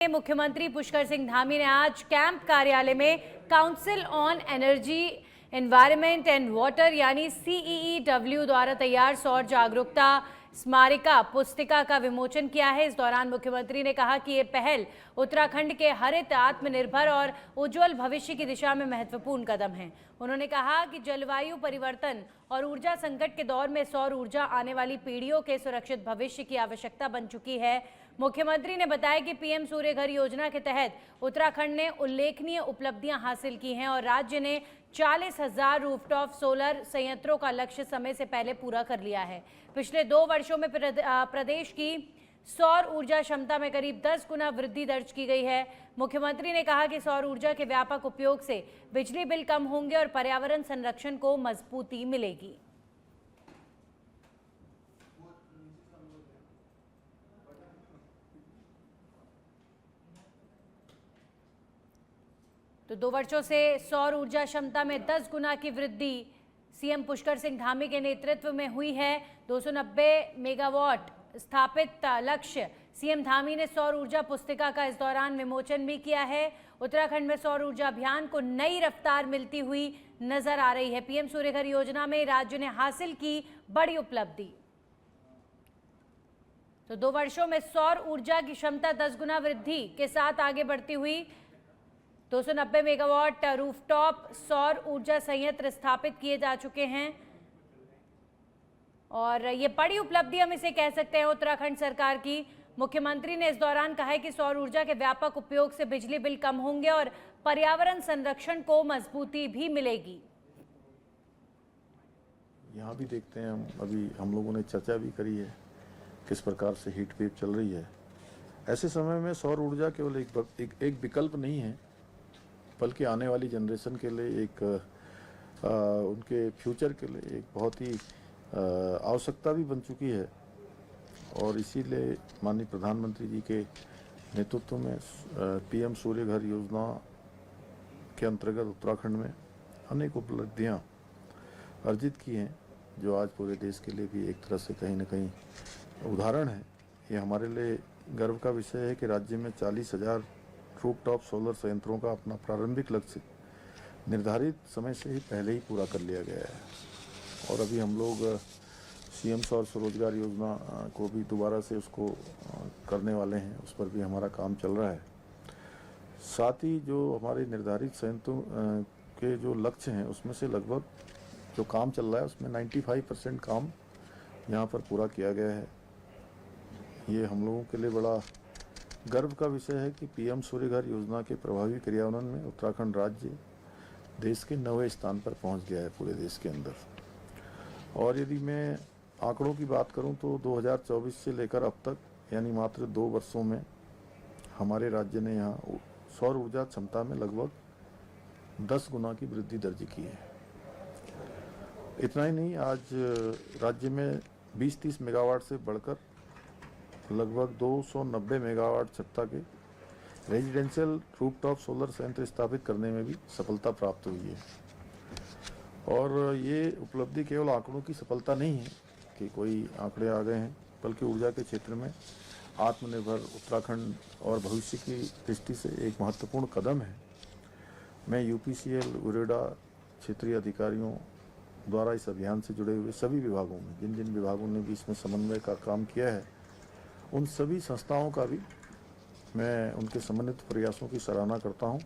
मुख्यमंत्री पुष्कर सिंह धामी ने आज कैंप कार्यालय में council on energy environment and water यानी CEEW द्वारा तैयार सौर जागरूकता स्मारिका पुस्तिका का विमोचन किया है। इस दौरान मुख्यमंत्री ने कहा कि ये पहल उत्तराखंड के हरित, आत्मनिर्भर और उज्जवल भविष्य की दिशा में महत्वपूर्ण कदम है। उन्होंने कहा कि जलवायु परिवर्तन और ऊर्जा संकट के दौर में सौर ऊर्जा आने वाली पीढ़ियों के सुरक्षित भविष्य की आवश्यकता बन चुकी है। मुख्यमंत्री ने बताया कि PM सूर्य घर योजना के तहत उत्तराखंड ने उल्लेखनीय उपलब्धियां हासिल की हैं और राज्य ने 40,000 रूफटॉप सोलर संयंत्रों का लक्ष्य समय से पहले पूरा कर लिया है। पिछले 2 वर्षों में प्रदेश की सौर ऊर्जा क्षमता में करीब 10 गुना वृद्धि दर्ज की गई है। मुख्यमंत्री ने कहा कि सौर ऊर्जा के व्यापक उपयोग से बिजली बिल कम होंगे और पर्यावरण संरक्षण को मजबूती मिलेगी। तो 2 वर्षों से सौर ऊर्जा क्षमता में 10 गुना की वृद्धि CM पुष्कर सिंह धामी के नेतृत्व में हुई है। 290 मेगावाट स्थापित लक्ष्य CM धामी ने सौर ऊर्जा पुस्तिका का इस दौरान विमोचन भी किया है। उत्तराखंड में सौर ऊर्जा अभियान को नई रफ्तार मिलती हुई नजर आ रही है। PM सूर्य घर योजना में राज्य ने हासिल की बड़ी उपलब्धि। तो 2 वर्षों में सौर ऊर्जा की क्षमता 10 गुना वृद्धि के साथ आगे बढ़ती हुई 290 मेगावाट रूफटॉप सौर ऊर्जा संयंत्र स्थापित किए जा चुके हैं और ये बड़ी उपलब्धि हम इसे कह सकते हैं उत्तराखंड सरकार की। मुख्यमंत्री ने इस दौरान कहा है कि सौर ऊर्जा के व्यापक उपयोग से बिजली बिल कम होंगे और पर्यावरण संरक्षण को मजबूती भी मिलेगी। यहाँ भी देखते हैं हम लोगों ने चर्चा भी करी है किस प्रकार से हीट वेव चल रही है। ऐसे समय में सौर ऊर्जा केवल एक विकल्प नहीं है, बल्कि आने वाली जनरेशन के लिए उनके फ्यूचर के लिए एक बहुत ही आवश्यकता भी बन चुकी है। और इसीलिए माननीय प्रधानमंत्री जी के नेतृत्व में PM सूर्य घर योजना के अंतर्गत उत्तराखंड में अनेक उपलब्धियां अर्जित की हैं, जो आज पूरे देश के लिए भी एक तरह से कहीं न कहीं उदाहरण है। ये हमारे लिए गर्व का विषय है कि राज्य में 40,000 रूफटॉप सोलर संयंत्रों का अपना प्रारंभिक लक्ष्य निर्धारित समय से ही पहले ही पूरा कर लिया गया है। और अभी हम लोग CM सौर स्वरोजगार योजना को भी दोबारा से उसको करने वाले हैं, उस पर भी हमारा काम चल रहा है। साथ ही जो हमारे निर्धारित संयंत्रों के जो लक्ष्य हैं उसमें से लगभग जो काम चल रहा है उसमें 95% काम यहाँ पर पूरा किया गया है। ये हम लोगों के लिए बड़ा गर्व का विषय है कि PM सूर्य घर योजना के प्रभावी क्रियान्वयन में उत्तराखंड राज्य देश के 9वें स्थान पर पहुंच गया है पूरे देश के अंदर। और यदि मैं आंकड़ों की बात करूं तो 2024 से लेकर अब तक यानी मात्र 2 वर्षों में हमारे राज्य ने यहाँ सौर ऊर्जा क्षमता में लगभग 10 गुना की वृद्धि दर्ज की है। इतना ही नहीं, आज राज्य में 20-30 मेगावाट से बढ़कर लगभग 290 मेगावाट क्षमता के रेजिडेंशियल रूफटॉप सोलर संयंत्र स्थापित करने में भी सफलता प्राप्त हुई है। और ये उपलब्धि केवल आंकड़ों की सफलता नहीं है कि कोई आंकड़े आ गए हैं, बल्कि ऊर्जा के क्षेत्र में आत्मनिर्भर उत्तराखंड और भविष्य की दृष्टि से एक महत्वपूर्ण कदम है। मैं UPCL उरेडा क्षेत्रीय अधिकारियों द्वारा इस अभियान से जुड़े हुए सभी विभागों में जिन जिन विभागों ने भी इसमें समन्वय का काम किया है, उन सभी संस्थाओं का भी मैं उनके समन्वित प्रयासों की सराहना करता हूं,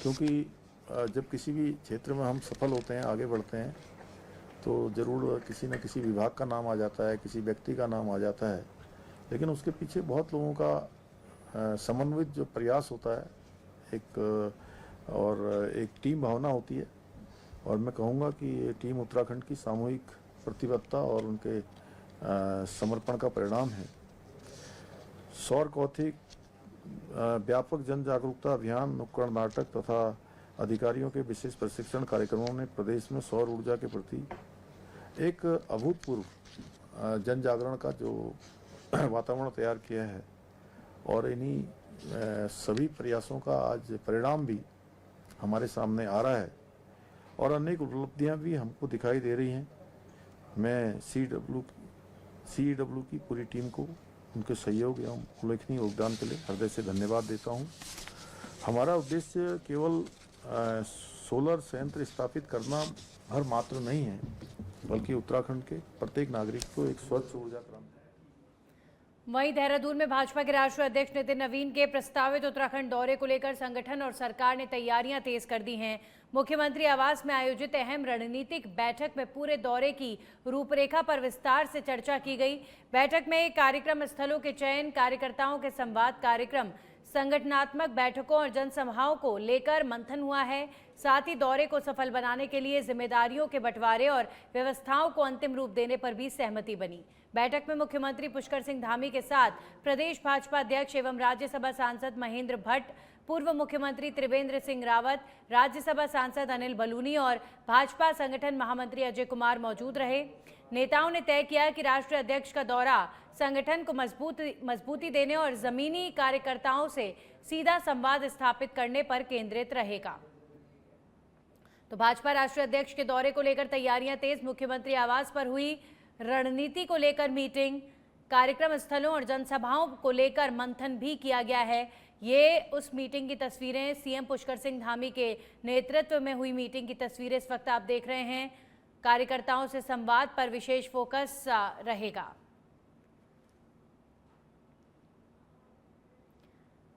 क्योंकि जब किसी भी क्षेत्र में हम सफल होते हैं, आगे बढ़ते हैं, तो ज़रूर किसी न किसी विभाग का नाम आ जाता है, किसी व्यक्ति का नाम आ जाता है, लेकिन उसके पीछे बहुत लोगों का समन्वित जो प्रयास होता है एक टीम भावना होती है। और मैं कहूँगा कि ये टीम उत्तराखंड की सामूहिक प्रतिबद्धता और उनके समर्पण का परिणाम है। सौर कौथिक व्यापक जन जागरूकता अभियान, नुक्कड़ नाटक तथा अधिकारियों के विशेष प्रशिक्षण कार्यक्रमों ने प्रदेश में सौर ऊर्जा के प्रति एक अभूतपूर्व जन जागरण का जो वातावरण तैयार किया है। और इन्हीं सभी प्रयासों का आज परिणाम भी हमारे सामने आ रहा है और अनेक उपलब्धियां भी हमको दिखाई दे रही हैं। मैं CEEW की पूरी टीम को उनके सहयोग एवं उल्लेखनीय योगदान के लिए हृदय से धन्यवाद देता हूँ। हमारा उद्देश्य केवल सोलर संयंत्र स्थापित करना हर मात्र नहीं है, बल्कि उत्तराखंड के प्रत्येक नागरिक को एक स्वच्छ ऊर्जा क्रांति। वहीं देहरादून में भाजपा के राष्ट्रीय अध्यक्ष नितिन नवीन के प्रस्तावित उत्तराखंड दौरे को लेकर संगठन और सरकार ने तैयारियां तेज कर दी हैं। मुख्यमंत्री आवास में आयोजित अहम रणनीतिक बैठक में पूरे दौरे की रूपरेखा पर विस्तार से चर्चा की गई। बैठक में कार्यक्रम स्थलों के चयन, कार्यकर्ताओं के संवाद कार्यक्रम, संगठनात्मक बैठकों और जनसभाओं को लेकर मंथन हुआ है। साथ ही दौरे को सफल बनाने के लिए जिम्मेदारियों के बंटवारे और व्यवस्थाओं को अंतिम रूप देने पर भी सहमति बनी। बैठक में मुख्यमंत्री पुष्कर सिंह धामी के साथ प्रदेश भाजपा अध्यक्ष एवं राज्यसभा सांसद महेंद्र भट्ट, पूर्व मुख्यमंत्री त्रिवेंद्र सिंह रावत, राज्यसभा सांसद अनिल बलूनी और भाजपा संगठन महामंत्री अजय कुमार मौजूद रहे। नेताओं ने तय किया कि राष्ट्रीय अध्यक्ष का दौरा संगठन को मजबूती देने और जमीनी कार्यकर्ताओं से सीधा संवाद स्थापित करने पर केंद्रित रहेगा। तो भाजपा राष्ट्रीय अध्यक्ष के दौरे को लेकर तैयारियां तेज। मुख्यमंत्री आवास पर हुई रणनीति को लेकर मीटिंग, कार्यक्रम स्थलों और जनसभाओं को लेकर मंथन भी किया गया है। ये उस मीटिंग की तस्वीरें, सीएम पुष्कर सिंह धामी के नेतृत्व में हुई मीटिंग की तस्वीरें इस वक्त आप देख रहे हैं। कार्यकर्ताओं से संवाद पर विशेष फोकस रहेगा।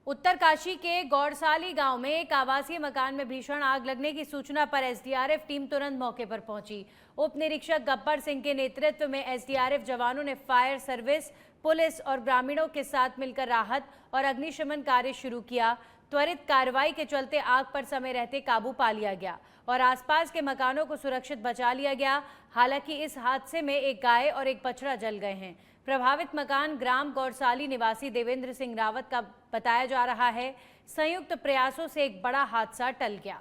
उत्तरकाशी के गौड़साली गांव में एक आवासीय मकान में भीषण आग लगने की सूचना पर एसडीआरएफ टीम तुरंत मौके पर पहुंची। उप निरीक्षक गब्बर सिंह के नेतृत्व में एसडीआरएफ जवानों ने फायर सर्विस, पुलिस और ग्रामीणों के साथ मिलकर राहत और अग्निशमन कार्य शुरू किया। त्वरित कार्रवाई के चलते आग पर समय रहते काबू पा लिया गया और आसपास के मकानों को सुरक्षित बचा लिया गया। हालांकि इस हादसे में एक गाय और एक बछड़ा जल गए हैं। प्रभावित मकान ग्राम गौड़साली निवासी देवेंद्र सिंह रावत का बताया जा रहा है। संयुक्त प्रयासों से एक बड़ा हादसा टल गया।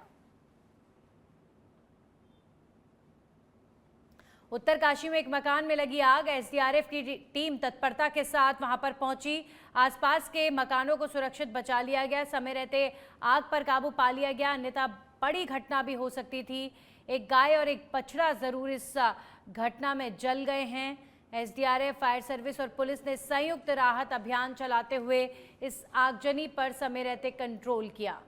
उत्तरकाशी में एक मकान में लगी आग, एसडीआरएफ की टीम तत्परता के साथ वहां पर पहुंची। आसपास के मकानों को सुरक्षित बचा लिया गया। समय रहते आग पर काबू पा लिया गया, अन्यथा बड़ी घटना भी हो सकती थी। एक गाय और एक बछड़ा जरूर इस घटना में जल गए हैं। एसडीआरएफ, फायर सर्विस और पुलिस ने संयुक्त राहत अभियान चलाते हुए इस आगजनी पर समय रहते कंट्रोल किया।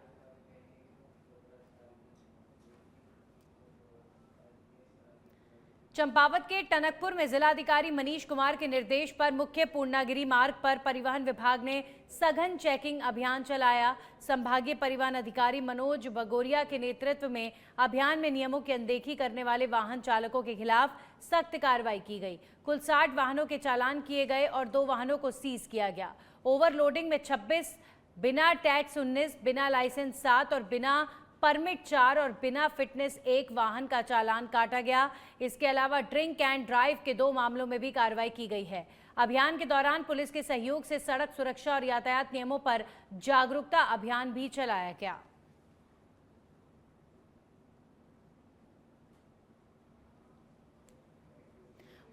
चंपावत के टनकपुर में जिलाधिकारी मनीष कुमार के निर्देश पर मुख्य पूर्णागिरी मार्ग पर परिवहन विभाग ने सघन चेकिंग अभियान चलाया। संभागीय परिवहन अधिकारी मनोज बगोरिया के नेतृत्व में अभियान में नियमों की अनदेखी करने वाले वाहन चालकों के खिलाफ सख्त कार्रवाई की गई। कुल 60 वाहनों के चालान किए गए और 2 वाहनों को सीज किया गया। ओवरलोडिंग में 26, बिना टैक्स 19, बिना लाइसेंस 7 और बिना परमिट 4 और बिना फिटनेस 1 वाहन का चालान काटा गया। इसके अलावा ड्रिंक एंड ड्राइव के 2 मामलों में भी कार्रवाई की गई है। अभियान के दौरान पुलिस के सहयोग से सड़क सुरक्षा और यातायात नियमों पर जागरूकता अभियान भी चलाया गया।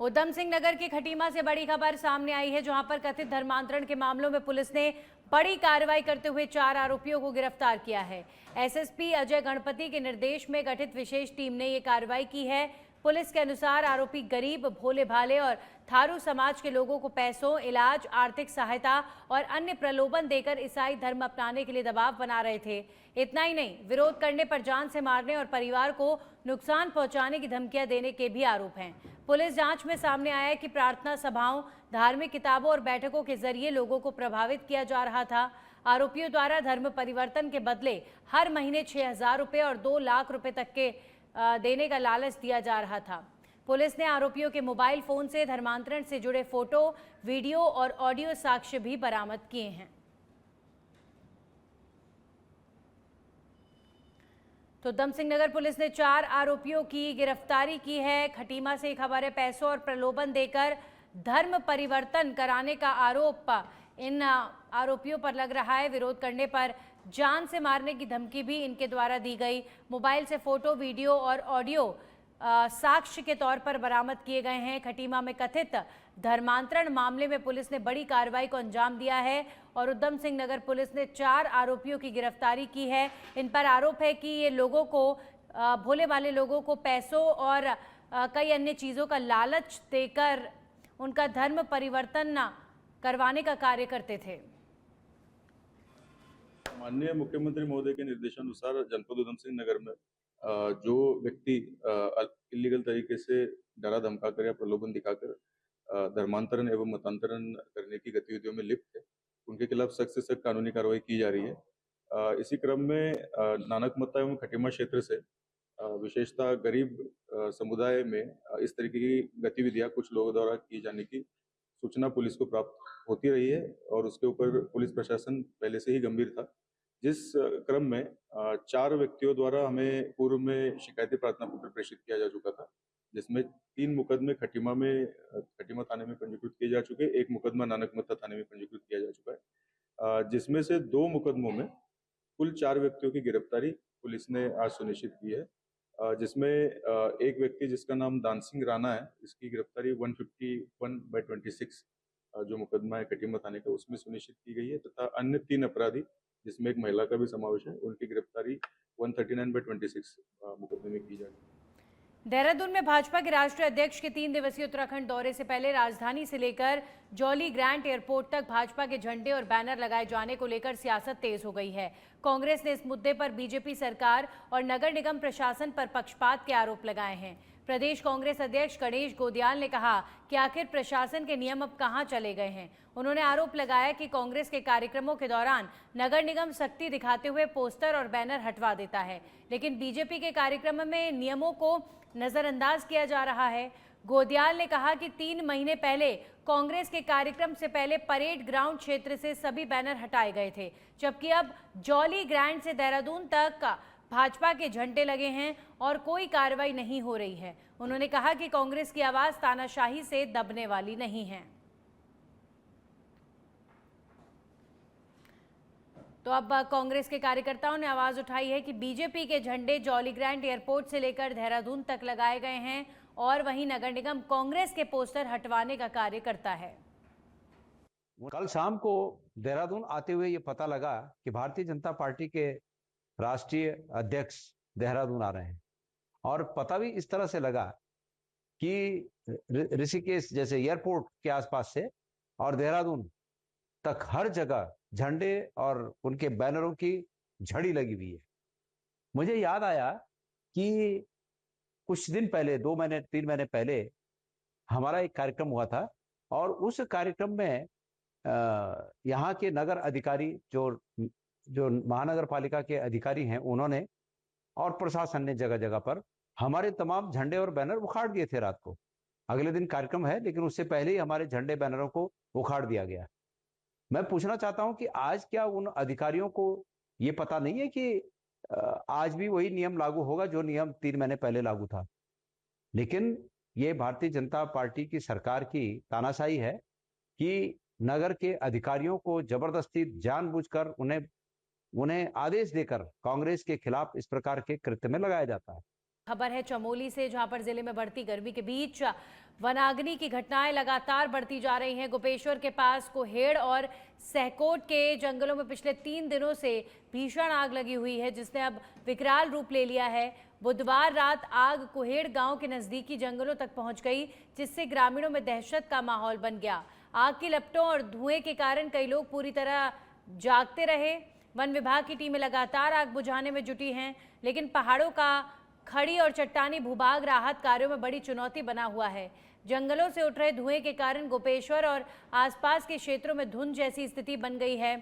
उधम सिंह नगर के खटीमा से बड़ी खबर सामने आई है, जहां पर कथित धर्मांतरण के मामलों में पुलिस ने बड़ी कार्रवाई करते हुए 4 आरोपियों को गिरफ्तार किया है। एसएसपी अजय गणपति के निर्देश में गठित विशेष टीम ने ये कार्रवाई की है। पुलिस के अनुसार आरोपी गरीब, भोले भाले और थारू समाज के लोगों को पैसों, इलाज, आर्थिक सहायता और अन्य प्रलोभन देकर ईसाई धर्म अपनाने के लिए दबाव बना रहे थे। इतना ही नहीं, विरोध करने पर जान से मारने और परिवार को नुकसान पहुंचाने की धमकियां देने के भी आरोप हैं। पुलिस जांच में सामने आया है कि प्रार्थना सभाओं, धार्मिक किताबों और बैठकों के जरिए लोगों को प्रभावित किया जा रहा था। आरोपियों द्वारा धर्म परिवर्तन के बदले हर महीने 6,000 रुपये और 2 लाख रुपए तक के देने का लालच दिया जा रहा था। पुलिस ने आरोपियों के मोबाइल फोन से धर्मांतरण से जुड़े फोटो, वीडियो और ऑडियो साक्ष्य भी बरामद किए हैं। तो उधम सिंह नगर पुलिस ने 4 आरोपियों की गिरफ्तारी की है। खटीमा से खबर है, पैसों और प्रलोभन देकर धर्म परिवर्तन कराने का आरोप इन आरोपियों पर लग रहा है। विरोध करने पर जान से मारने की धमकी भी इनके द्वारा दी गई। मोबाइल से फोटो, वीडियो और ऑडियो साक्ष्य के तौर पर बरामद किए गए हैं। खटीमा में कथित धर्मांतरण मामले में पुलिस ने बड़ी कार्रवाई को अंजाम दिया है और उधम सिंह नगर पुलिस ने 4 आरोपियों की गिरफ्तारी की है। इन पर आरोप है कि ये लोगों को, भोले वाले लोगों को पैसों और कई अन्य चीज़ों का लालच देकर उनका धर्म परिवर्तन करवाने का कार्य करते थे। माननीय मुख्यमंत्री महोदय के निर्देशानुसार जनपद उधम सिंह नगर में जो व्यक्ति इलीगल तरीके से डरा धमकाकर या प्रलोभन दिखाकर धर्मांतरण एवं मतांतरण करने की गतिविधियों में लिप्त है, उनके खिलाफ सख्त से सख्त कानूनी कार्रवाई की जा रही है। इसी क्रम में नानकमत्ता एवं खटीमा क्षेत्र से विशेषतः गरीब समुदाय में इस तरीके की गतिविधियां कुछ लोगों द्वारा की जाने की सूचना पुलिस को प्राप्त होती रही है और उसके ऊपर पुलिस प्रशासन पहले से ही गंभीर था। जिस क्रम में 4 व्यक्तियों द्वारा हमें पूर्व में शिकायती प्रार्थना पत्र प्रेषित किया जा चुका था, जिसमें 3 मुकदमे खटीमा थाने में पंजीकृत किए जा चुके, 1 मुकदमा नानकमत्ता थाने में पंजीकृत किया जा चुका है, जिसमें से 2 मुकदमों में कुल 4 व्यक्तियों की गिरफ्तारी पुलिस ने आज सुनिश्चित की है, जिसमें एक व्यक्ति जिसका नाम दान सिंह राणा है, इसकी गिरफ्तारी 151/26 जो मुकदमा है खटीमा थाने का उसमें सुनिश्चित की गई है तथा अन्य 3 अपराधी जिसमें एक महिला का भी समावेश है, उनकी गिरफ्तारी 139/26 मुकदमे में की जाएगी। देहरादून में भाजपा के राष्ट्रीय अध्यक्ष के 3 दिवसीय उत्तराखंड दौरे से पहले राजधानी से लेकर जॉली ग्रांट एयरपोर्ट तक भाजपा के झंडे और बैनर लगाए जाने को लेकर सियासत तेज हो गई है। कांग्रेस ने इस मुद्दे पर बीजेपी सरकार और नगर निगम प्रशासन पर पक्षपात के आरोप लगाए हैं। प्रदेश कांग्रेस अध्यक्ष गणेश गोदियाल ने कहा कि आखिर प्रशासन के नियम अब कहां चले गए हैं। उन्होंने आरोप लगाया कि कांग्रेस के कार्यक्रमों के दौरान नगर निगम सख्ती दिखाते हुए पोस्टर और बैनर हटवा देता है, लेकिन बीजेपी के कार्यक्रम में नियमों को नजरअंदाज किया जा रहा है। गोदियाल ने कहा कि 3 महीने पहले कांग्रेस के कार्यक्रम से पहले परेड ग्राउंड क्षेत्र से सभी बैनर हटाए गए थे, जबकि अब जॉली ग्रांट से देहरादून तक भाजपा के झंडे लगे हैं और कोई कार्रवाई नहीं हो रही है। उन्होंने कहा कि कांग्रेस की आवाज तानाशाही से दबने वाली नहीं है। तो अब कांग्रेस के कार्यकर्ताओं ने आवाज उठाई है कि बीजेपी के झंडे जॉली ग्रांट एयरपोर्ट से लेकर देहरादून तक लगाए गए हैं और वहीं नगर निगम कांग्रेस के पोस्टर हटवाने का कार्य करता है। कल शाम को देहरादून आते हुए ये पता लगा कि भारतीय जनता पार्टी के राष्ट्रीय अध्यक्ष देहरादून आ रहे हैं और पता भी इस तरह से लगा कि ऋषिकेश जैसे एयरपोर्ट के आसपास से और देहरादून तक हर जगह झंडे और उनके बैनरों की झड़ी लगी हुई है। मुझे याद आया कि कुछ दिन पहले 2-3 महीने पहले हमारा एक कार्यक्रम हुआ था और उस कार्यक्रम में यहाँ के नगर अधिकारी जो महानगर पालिका के अधिकारी हैं उन्होंने और प्रशासन ने जगह जगह पर हमारे तमाम झंडे और बैनर उखाड़ दिए थे। रात को अगले दिन कार्यक्रम है लेकिन उससे पहले ही हमारे झंडे बैनरों को उखाड़ दिया गया। मैं पूछना चाहता हूं कि आज क्या उन अधिकारियों को ये पता नहीं है कि आज भी वही नियम लागू होगा जो नियम 3 महीने पहले लागू था। लेकिन ये भारतीय जनता पार्टी की सरकार की तानाशाही है कि नगर के अधिकारियों को जबरदस्ती जानबूझकर उन्हें आदेश देकर कांग्रेस के खिलाफ इस प्रकार के कृत्य में लगाया जाता है। खबर है चमोली से, जहां पर जिले में बढ़ती गर्मी के बीच वनाग्नि की घटनाएं लगातार बढ़ती जा रही हैं। गोपेश्वर के पास कोहेड़ और सहकोट के जंगलों में पिछले 3 दिनों से भीषण आग लगी हुई है, जिसने अब विकराल रूप ले लिया है। बुधवार रात आग कोहेड़ गांव के नजदीकी जंगलों तक पहुंच गई, जिससे ग्रामीणों में दहशत का माहौल बन गया। आग की लपटों और धुएं के कारण कई लोग पूरी तरह जागते रहे। वन विभाग की टीमें लगातार आग बुझाने में जुटी हैं, लेकिन पहाड़ों का खड़ी और चट्टानी भूभाग राहत कार्यों में बड़ी चुनौती बना हुआ है। जंगलों से उठ रहे धुएं के कारण गोपेश्वर और आसपास के क्षेत्रों में धुंध जैसी स्थिति बन गई है।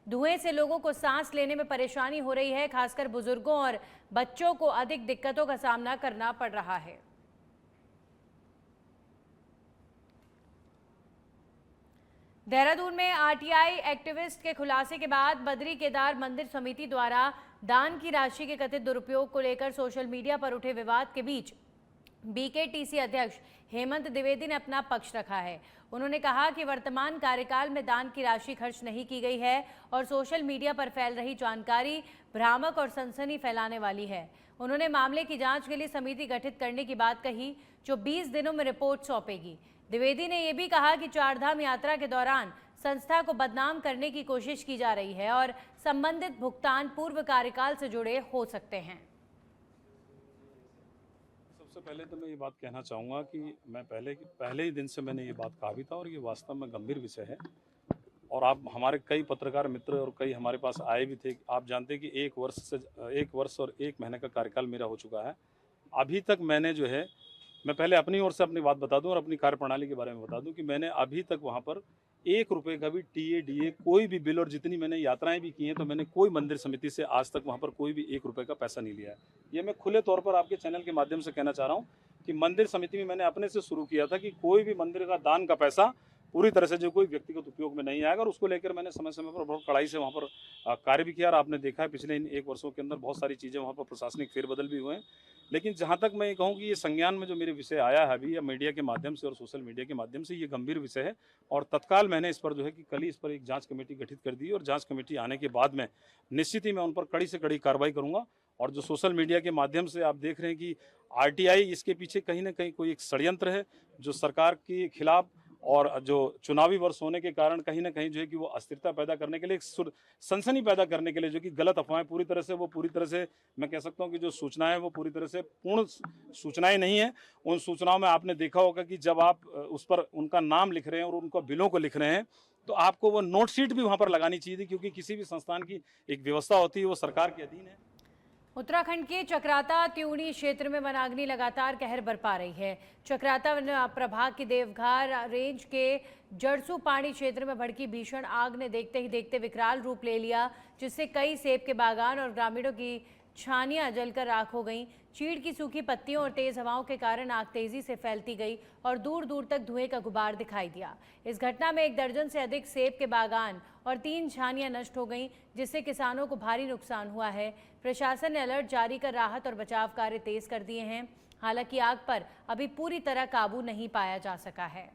धुएं से लोगों को सांस लेने में परेशानी हो रही है, खासकर बुजुर्गों और बच्चों को अधिक दिक्कतों का सामना करना पड़ रहा है। देहरादून में आरटीआई एक्टिविस्ट के खुलासे के बाद बद्री केदार मंदिर समिति द्वारा दान की राशि के कथित दुरुपयोग को लेकर सोशल मीडिया पर उठे विवाद के बीच बीकेटीसी अध्यक्ष हेमंत द्विवेदी ने अपना पक्ष रखा है। उन्होंने कहा कि वर्तमान कार्यकाल में दान की राशि खर्च नहीं की गई है और सोशल मीडिया पर फैल रही जानकारी भ्रामक और सनसनी फैलाने वाली है। उन्होंने मामले की जांच के लिए समिति गठित करने की बात कही, जो 20 दिनों में रिपोर्ट सौंपेगी। द्विवेदी ने यह भी कहा कि चारधाम यात्रा के दौरान संस्था को बदनाम करने की कोशिश की जा रही है और संबंधित भुगतान पूर्व कार्यकाल से जुड़े हो सकते हैं। सबसे पहले तो मैं ये बात कहना चाहूँगा कि मैं पहले ही दिन से मैंने ये बात कहा भी था और ये वास्तव में गंभीर विषय है। और आप हमारे कई पत्रकार मित्र और कई हमारे पास आए भी थे। आप जानते हैं कि 1 वर्ष और 1 महीने का कार्यकाल मेरा हो चुका है। अभी तक मैंने जो है, मैं पहले अपनी ओर से अपनी बात बता दूं और अपनी कार्यप्रणाली के बारे में बता दूं कि मैंने अभी तक वहां पर 1 रुपए का भी टीए डीए कोई भी बिल, और जितनी मैंने यात्राएं भी की हैं तो मैंने कोई मंदिर समिति से आज तक वहां पर कोई भी 1 रुपए का पैसा नहीं लिया है। ये मैं खुले तौर पर आपके चैनल के माध्यम से कहना चाह रहा हूँ कि मंदिर समिति में मैंने अपने से शुरू किया था कि कोई भी मंदिर का दान का पैसा पूरी तरह से जो कोई व्यक्तिगत उपयोग में नहीं आएगा, और उसको लेकर मैंने समय समय पर बहुत कड़ाई से वहाँ पर कार्य भी किया। और आपने देखा है पिछले इन 1 वर्षों के अंदर बहुत सारी चीज़ें वहाँ पर प्रशासनिक फेरबदल भी हुए हैं। लेकिन जहाँ तक मैं ये कहूँ कि ये संज्ञान में जो मेरे विषय आया है अभी, या मीडिया के माध्यम से और सोशल मीडिया के माध्यम से, ये गंभीर विषय है। और तत्काल मैंने इस पर जो है कि कल ही इस पर एक जांच कमेटी गठित कर दी, और जांच कमेटी आने के बाद में निश्चित ही मैं उन पर कड़ी से कड़ी कार्रवाई करूंगा। और जो सोशल मीडिया के माध्यम से आप देख रहे हैं कि आरटीआई, इसके पीछे कहीं ना कहीं कोई एक षड्यंत्र है जो सरकार के खिलाफ, और जो चुनावी वर्ष होने के कारण कहीं ना कहीं जो है कि वो अस्थिरता पैदा करने के लिए, सनसनी पैदा करने के लिए जो कि गलत अफवाहें पूरी तरह से मैं कह सकता हूं कि जो सूचनाएं वो पूरी तरह से पूर्ण सूचनाएं नहीं है। उन सूचनाओं में आपने देखा होगा कि जब आप उस पर उनका नाम लिख रहे हैं और उनका बिलों को लिख रहे हैं, तो आपको वो नोट शीट भी वहां पर लगानी चाहिए थी, क्योंकि किसी भी संस्थान की एक व्यवस्था होती है, वो सरकार के अधीन है। उत्तराखंड के चक्राता त्यूणी क्षेत्र में वनाग्नि लगातार कहर बरपा रही है। चक्राता वन प्रभाग की देवघर रेंज के जड़सू पानी क्षेत्र में भड़की भीषण आग ने देखते ही देखते विकराल रूप ले लिया, जिससे कई सेब के बागान और ग्रामीणों की छानियां जलकर राख हो गईं। चीड़ की सूखी पत्तियों और तेज हवाओं के कारण आग तेजी से फैलती गई और दूर दूर तक धुएं का गुबार दिखाई दिया। इस घटना में 1 दर्जन से अधिक सेब के बागान और 3 छानियां नष्ट हो गईं, जिससे किसानों को भारी नुकसान हुआ है। प्रशासन ने अलर्ट जारी कर राहत और बचाव कार्य तेज कर दिए हैं। हालांकि आग पर अभी पूरी तरह काबू नहीं पाया जा सका है।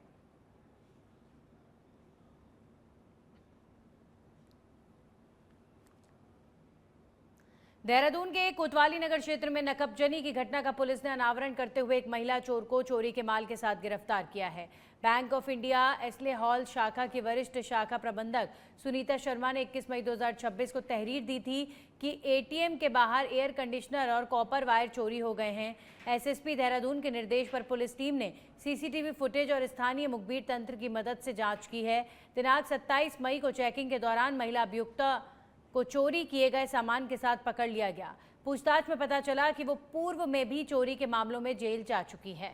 देहरादून के कोतवाली नगर क्षेत्र में नकबजनी की घटना का पुलिस ने अनावरण करते हुए एक महिला चोर को चोरी के माल के साथ गिरफ्तार किया है। Bank of India Astley hall शाखा की वरिष्ठ शाखा प्रबंधक सुनीता शर्मा ने 21 मई 2026 को तहरीर दी थी कि एटीएम के बाहर एयर कंडीशनर और कॉपर वायर चोरी हो गए हैं। एसएसपी देहरादून के निर्देश पर पुलिस टीम ने सीसीटीवी फुटेज और स्थानीय मुखबिर तंत्र की मदद से जांच की है। दिनांक 27 मई को चेकिंग के दौरान महिला अभियुक्ता को चोरी किए गए सामान के साथ पकड़ लिया गया। पूछताछ में पता चला कि वो पूर्व में भी चोरी के मामलों में जेल जा चुकी है।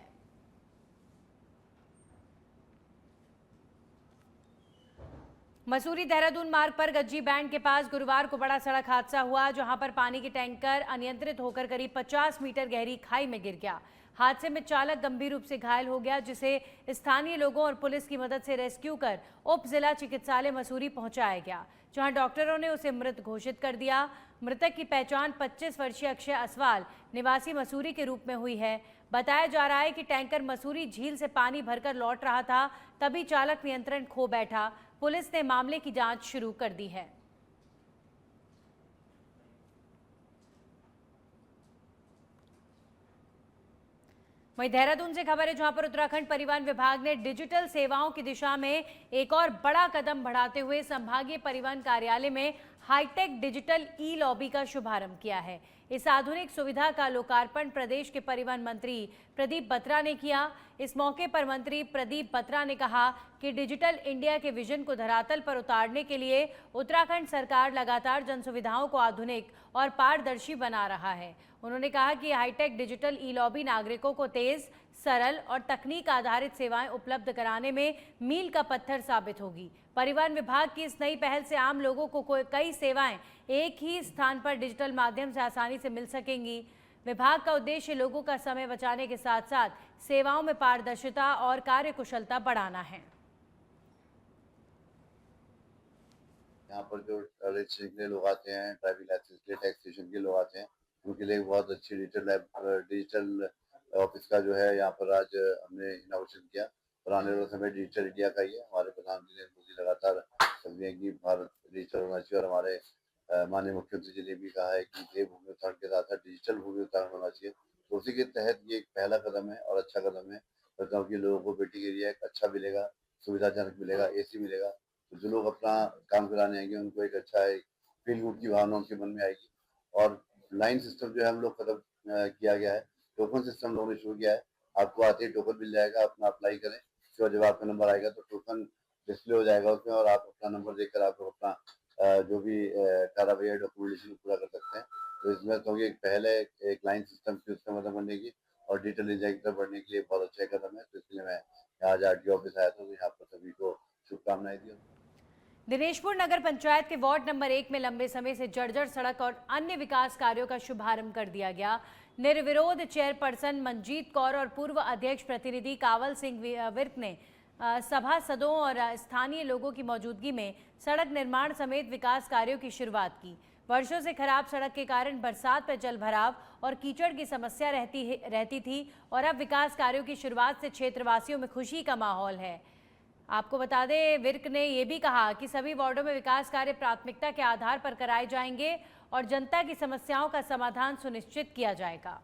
मसूरी देहरादून मार्ग पर गज्जी बैंड के पास गुरुवार को बड़ा सड़क हादसा हुआ, जहां पर पानी की टैंकर अनियंत्रित होकर करीब 50 मीटर गहरी खाई में गिर गया। हादसे में चालक गंभीर रूप से घायल हो गया, जिसे स्थानीय लोगों और पुलिस की मदद से रेस्क्यू कर उप जिला चिकित्सालय मसूरी पहुंचाया गया, जहां डॉक्टरों ने उसे मृत घोषित कर दिया। मृतक की पहचान 25 वर्षीय अक्षय असवाल निवासी मसूरी के रूप में हुई है। बताया जा रहा है कि टैंकर मसूरी झील से पानी भरकर लौट रहा था, तभी चालक नियंत्रण खो बैठा। पुलिस ने मामले की जांच शुरू कर दी है। वहीं देहरादून से खबर है, जहां पर उत्तराखंड परिवहन विभाग ने डिजिटल सेवाओं की दिशा में एक और बड़ा कदम बढ़ाते हुए संभागीय परिवहन कार्यालय में हाईटेक डिजिटल ई लॉबी का शुभारंभ किया है। इस आधुनिक सुविधा का लोकार्पण प्रदेश के परिवहन मंत्री प्रदीप बत्रा ने किया। इस मौके पर मंत्री प्रदीप बत्रा ने कहा कि डिजिटल इंडिया के विजन को धरातल पर उतारने के लिए उत्तराखंड सरकार लगातार जन सुविधाओं को आधुनिक और पारदर्शी बना रहा है। उन्होंने कहा कि हाईटेक डिजिटल ई लॉबी नागरिकों को तेज, सरल और तकनीक आधारित सेवाएं उपलब्ध कराने में मील का पत्थर साबित होगी। परिवहन विभाग की इस नई पहल से आम लोगों को कई सेवाएं एक ही स्थान पर डिजिटल माध्यम से आसानी से मिल सकेंगी। विभाग का उद्देश्य लोगों का समय बचाने के साथ साथ सेवाओं में पारदर्शिता और कार्यकुशलता बढ़ाना है। यहाँ पर जो रजिस्ट्रेशन के लिए लोग आते हैं, ड्राइविंग लाइसेंस के लिए, टैक्सेशन के लोग आते हैं, उनके लिए बहुत अच्छी डिजिटल ऑफिस का जो है यहाँ पर आज हमने इनोवेशन किया। और आने वाला समय डिजिटल इंडिया का ही है। हमारे प्रधानमंत्री नरेंद्र मोदी लगातार कहते हैं कि भारत डिजिटल होना चाहिए, और हमारे माननीय मुख्यमंत्री जी ने भी कहा है कि देव भूमि उत्तराखंड के साथ साथ डिजिटल भूमि उत्तराखंड होना चाहिए। तो उसी के तहत ये एक पहला कदम है और अच्छा कदम है। कहता हूँ कि लोगों को बेटी एरिया एक अच्छा मिलेगा, सुविधाजनक मिलेगा, एसी मिलेगा। तो जो लोग अपना काम कराने आएंगे उनको एक अच्छा फील गुड की भावना उनके मन में आएगी। और लाइन सिस्टम जो है हम लोग खत्म किया गया है, टोकन सिस्टम लोगों ने शुरू किया है। आपको आते ही टोकन मिल जाएगा, अपना अप्लाई करें, फिर जब आपका नंबर आएगा तो टोकन डिस्प्ले हो जाएगा उसमें, और आप अपना नंबर देकर आप अपना जो भी 18 बजे डॉक्यूमेंटेशन पूरा कर सकते हैं। तो इसमें तो ये पहले एक लाइन सिस्टम की उसका मतलब बनने की और डिजिटल इंजेक्टर बढ़ने के लिए बहुत अच्छा कदम है। तो इसलिए मैं आज आरटीओ ऑफिस आया था, तो यहाँ पर सभी को शुभकामनाएं दी। दिनेशपुर नगर पंचायत के वार्ड नंबर 1 में लंबे समय से जर्जर सड़क और अन्य विकास कार्यों का शुभारंभ कर दिया गया। निर्विरोध चेयरपर्सन मंजीत कौर और पूर्व अध्यक्ष प्रतिनिधि कावल सिंह विर्क ने सभासदों और स्थानीय लोगों की मौजूदगी में सड़क निर्माण समेत विकास कार्यों की शुरुआत की। वर्षों से खराब सड़क के कारण बरसात में जल भराव और कीचड़ की समस्या रहती थी और अब विकास कार्यों की शुरुआत से क्षेत्रवासियों में खुशी का माहौल है। आपको बता दें, विर्क ने यह भी कहा कि सभी वार्डों में विकास कार्य प्राथमिकता के आधार पर कराए जाएंगे और जनता की समस्याओं का समाधान सुनिश्चित किया जाएगा।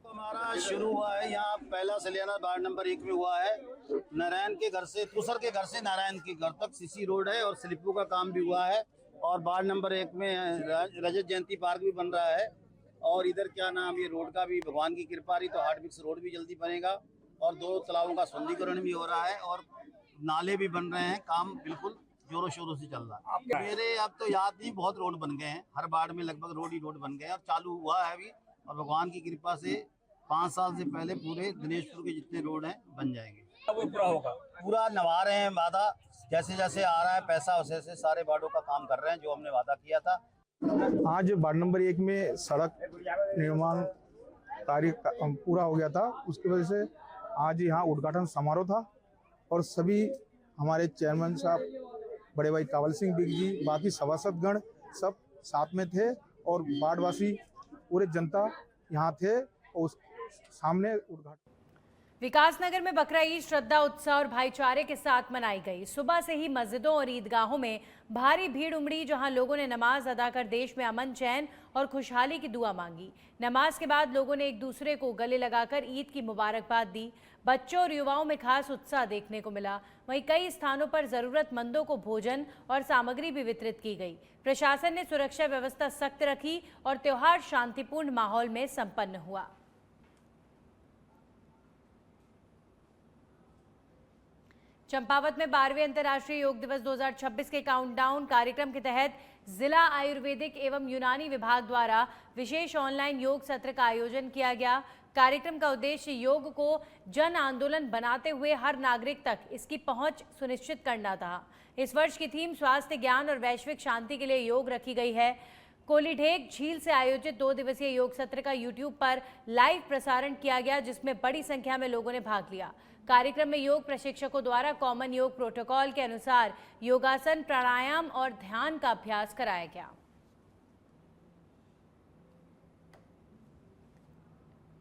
हमारा शुरू हुआ है यहाँ पहला सलियाना वार्ड नंबर 1 में हुआ है। नारायण के घर से, तुसर के घर से नारायण के घर तक सीसी रोड है और स्लिपो का काम भी हुआ है। और वार्ड नंबर 1 में रजत जयंती पार्क भी बन रहा है। और इधर क्या नाम, ये रोड का भी भगवान की कृपा रही तो हार्ड मिक्स रोड भी जल्दी बनेगा और 2 तालाबों का सौंदर्यीकरण भी हो रहा है और नाले भी बन रहे हैं। काम बिल्कुल जोरों शोरों से चल रहा है। मेरे अब तो याद नहीं, बहुत रोड बन गए हैं, हर वार्ड में लगभग रोड ही रोड बन गए हैं और चालू हुआ है अभी। और भगवान की कृपा से 5 साल से पहले पूरे दिनेशपुर के जितने रोड हैं बन जाएंगे। वो पूरा होगा, पूरा निभा रहे हैं वादा, जैसे जैसे आ रहा है पैसा वैसे वैसे सारे वार्डों का काम कर रहे हैं जो हमने वादा किया था। आज वार्ड नंबर 1 में सड़क निर्माण कार्य पूरा हो गया था, उसकी वजह से आज यहाँ उद्घाटन समारोह था और सभी हमारे चेयरमैन साहब, बड़े भाई कावल सिंह बिग जी, बाकी सभासदगण सब साथ में थे और वार्डवासी पूरे जनता यहाँ थे और उस सामने उद्घाटन। विकासनगर में बकरा ईद श्रद्धा, उत्साह और भाईचारे के साथ मनाई गई। सुबह से ही मस्जिदों और ईदगाहों में भारी भीड़ उमड़ी, जहां लोगों ने नमाज अदा कर देश में अमन, चैन और खुशहाली की दुआ मांगी। नमाज के बाद लोगों ने एक दूसरे को गले लगाकर ईद की मुबारकबाद दी। बच्चों और युवाओं में खास उत्साह देखने को मिला। वहीं कई स्थानों पर जरूरतमंदों को भोजन और सामग्री भी वितरित की गई। प्रशासन ने सुरक्षा व्यवस्था सख्त रखी और त्योहार शांतिपूर्ण माहौल में संपन्न हुआ। चंपावत में 12वें अंतर्राष्ट्रीय योग दिवस 2026 के काउंटडाउन कार्यक्रम के तहत जिला आयुर्वेदिक एवं यूनानी विभाग द्वारा विशेष ऑनलाइन योग सत्र का आयोजन किया गया। कार्यक्रम का उद्देश्य योग को जन आंदोलन बनाते हुए हर नागरिक तक इसकी पहुंच सुनिश्चित करना था। इस वर्ष की थीम स्वास्थ्य, ज्ञान और वैश्विक शांति के लिए योग रखी गई है। कोलीढेग झील से आयोजित 2 दिवसीय योग सत्र का यूट्यूब पर लाइव प्रसारण किया गया, जिसमें बड़ी संख्या में लोगों ने भाग लिया। कार्यक्रम में योग प्रशिक्षकों द्वारा कॉमन योग प्रोटोकॉल के अनुसार योगासन, प्राणायाम और ध्यान का अभ्यास कराया गया।